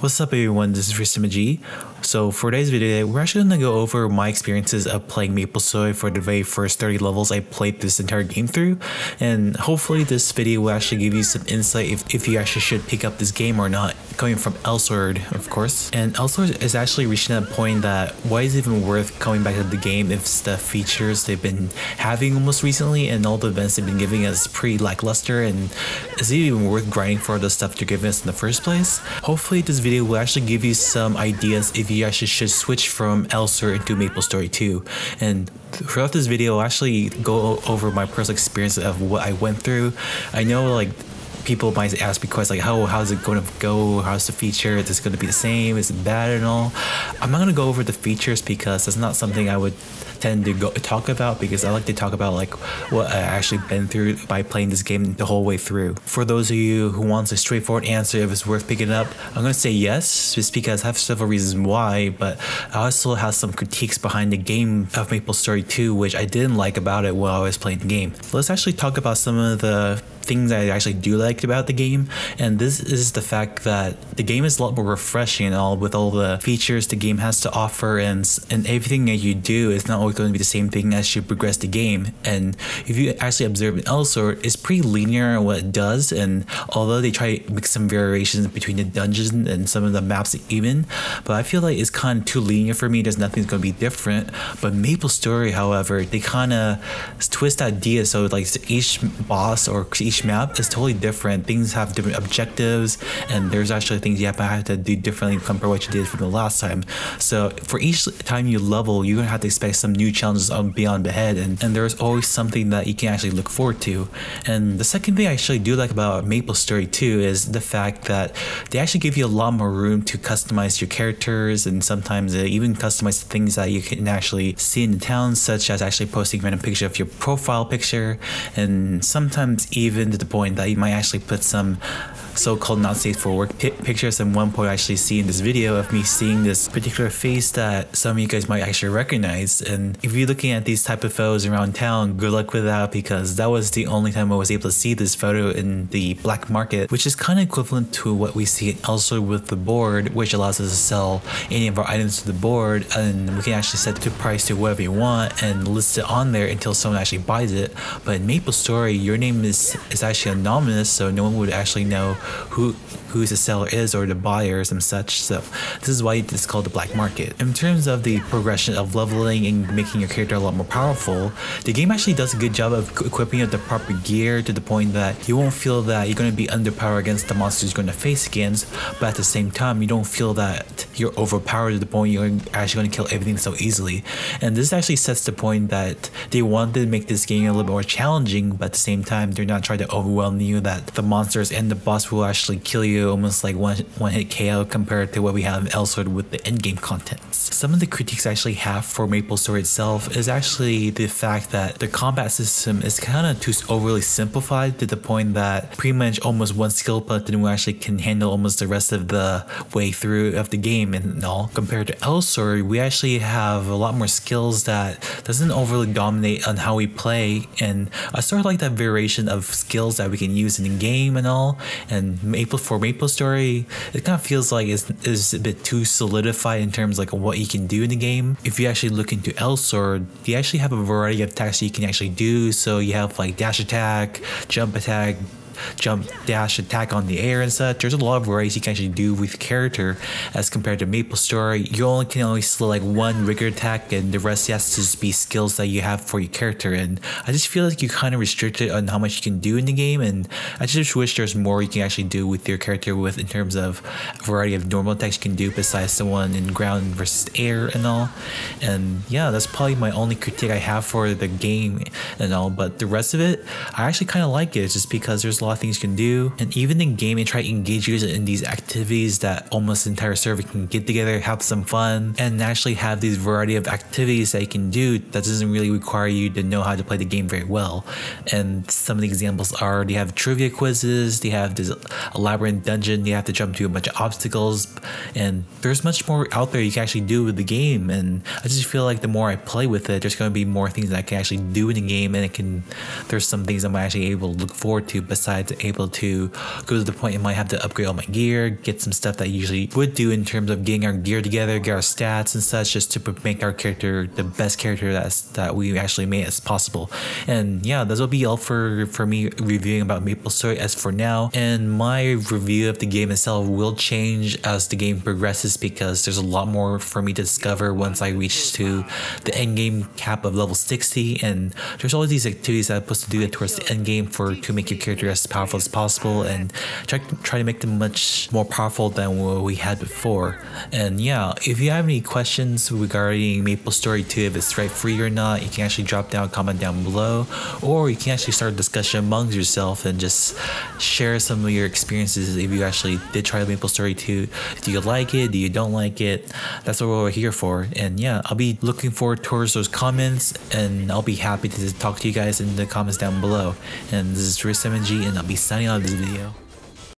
What's up everyone, this is Ristamaji. So for today's video, we're actually going to go over my experiences of playing Maplestory for the very first 30 levels I played this entire game through, and hopefully this video will actually give you some insight if you actually should pick up this game or not, coming from Elsword of course. And Elsword is actually reaching that point that why is it even worth coming back to the game if the features they've been having almost recently and all the events they've been giving us pretty lackluster, and is it even worth grinding for the stuff they're giving us in the first place? Hopefully this video will actually give you some ideas if you actually should switch from Elsword into Maplestory 2. And throughout this video I'll actually go over my personal experience of what I went through. I know like people might ask me questions like how's it going to go, how's the feature, is it going to be the same, is it bad and all. I'm not going to go over the features because that's not something I would tend to talk about, because I like to talk about like what I actually been through by playing this game the whole way through. For those of you who wants a straightforward answer if it's worth picking up, I'm going to say yes, just because I have several reasons why, but I also have some critiques behind the game of Maplestory 2 which I didn't like about it while I was playing the game. Let's actually talk about some of the things I actually do like about the game, and this is the fact that the game is a lot more refreshing and all with all the features the game has to offer, and everything that you do is not always going to be the same thing as you progress the game. And if you actually observe in Elsword, it's pretty linear in what it does, and although they try to make some variations between the dungeons and some of the maps even, but I feel like it's kind of too linear for me. There's nothing's going to be different. But Maplestory, however, they kind of twist the idea so like each boss or each map is totally different. Things have different objectives, and there's actually things you have to do differently compared to what you did from the last time. So for each time you level, you're gonna have to expect some new challenges beyond ahead, and there's always something that you can actually look forward to. And the second thing I actually do like about Maplestory 2 is the fact that they actually give you a lot more room to customize your characters, and sometimes even customize the things that you can actually see in the town, such as actually posting random picture of your profile picture, and sometimes even to the point that you might actually put some so-called not safe for work pictures. And one point I actually see in this video of me seeing this particular face that some of you guys might actually recognize. And if you're looking at these type of photos around town, good luck with that, because that was the only time I was able to see this photo in the black market, which is kind of equivalent to what we see also with the board, which allows us to sell any of our items to the board, and we can actually set the price to whatever you want and list it on there until someone actually buys it. But in Maplestory, your name is actually anonymous, so no one would actually know who the seller is or the buyers and such. So this is why it's called the black market. In terms of the progression of leveling and making your character a lot more powerful, the game actually does a good job of equipping you with the proper gear to the point that you won't feel that you're going to be underpowered against the monsters you're going to face against, but at the same time you don't feel that you're overpowered to the point you're actually going to kill everything so easily. And this actually sets the point that they wanted to make this game a little bit more challenging, but at the same time they're not trying to overwhelm you that the monsters and the boss will actually kill you almost like one hit KO compared to what we have elsewhere with the endgame contents. Some of the critiques I actually have for Maplestory itself is actually the fact that the combat system is kind of too overly simplified to the point that pretty much almost one skill button actually can handle almost the rest of the way through of the game and all. Compared to Elsword, we actually have a lot more skills that doesn't overly dominate on how we play, and I sort of like that variation of skills that we can use in the game and all. And for Maplestory, it kind of feels like it's a bit too solidified in terms of like what you can do in the game. If you actually look into Elsword, you actually have a variety of attacks you can actually do. So you have like dash attack, jump, dash, attack on the air and such. There's a lot of varieties you can actually do with character as compared to Maplestory. You can only select one rigor attack, and the rest has to just be skills that you have for your character. And I just feel like you're kind of restricted on how much you can do in the game, and I just wish there's more you can actually do with your character in terms of a variety of normal attacks you can do besides the one in ground versus air and all. And yeah, that's probably my only critique I have for the game and all, but the rest of it I actually kind of like it, just because there's a lot of things you can do. And even in game, they try to engage you in these activities that almost the entire server can get together, have some fun, and actually have these variety of activities that you can do that doesn't really require you to know how to play the game very well. And some of the examples are, they have trivia quizzes, they have this elaborate dungeon you have to jump to a bunch of obstacles, and there's much more out there you can actually do with the game. And I just feel like the more I play with it, there's going to be more things that I can actually do in the game, and there's some things I'm actually able to look forward to besides sides, able to go to the point I might have to upgrade all my gear, get some stuff that I usually would do in terms of getting our gear together, get our stats and such, just to make our character the best character that we actually made as possible. And yeah, this will be all for me reviewing about Maplestory as for now. And my review of the game itself will change as the game progresses, because there's a lot more for me to discover once I reach to the end game cap of level 60, and there's always these activities that I'm supposed to do towards the end game to make your character as powerful as possible, and try to make them much more powerful than what we had before. And yeah, if you have any questions regarding Maplestory 2, if it's right for you or not, you can actually drop down a comment down below, or you can actually start a discussion amongst yourself and just share some of your experiences if you actually did try Maplestory 2. Do you like it? Do you don't like it? That's what we're here for. And yeah, I'll be looking forward towards those comments, and I'll be happy to talk to you guys in the comments down below. And this is doesnt, and I'll be signing out of this video.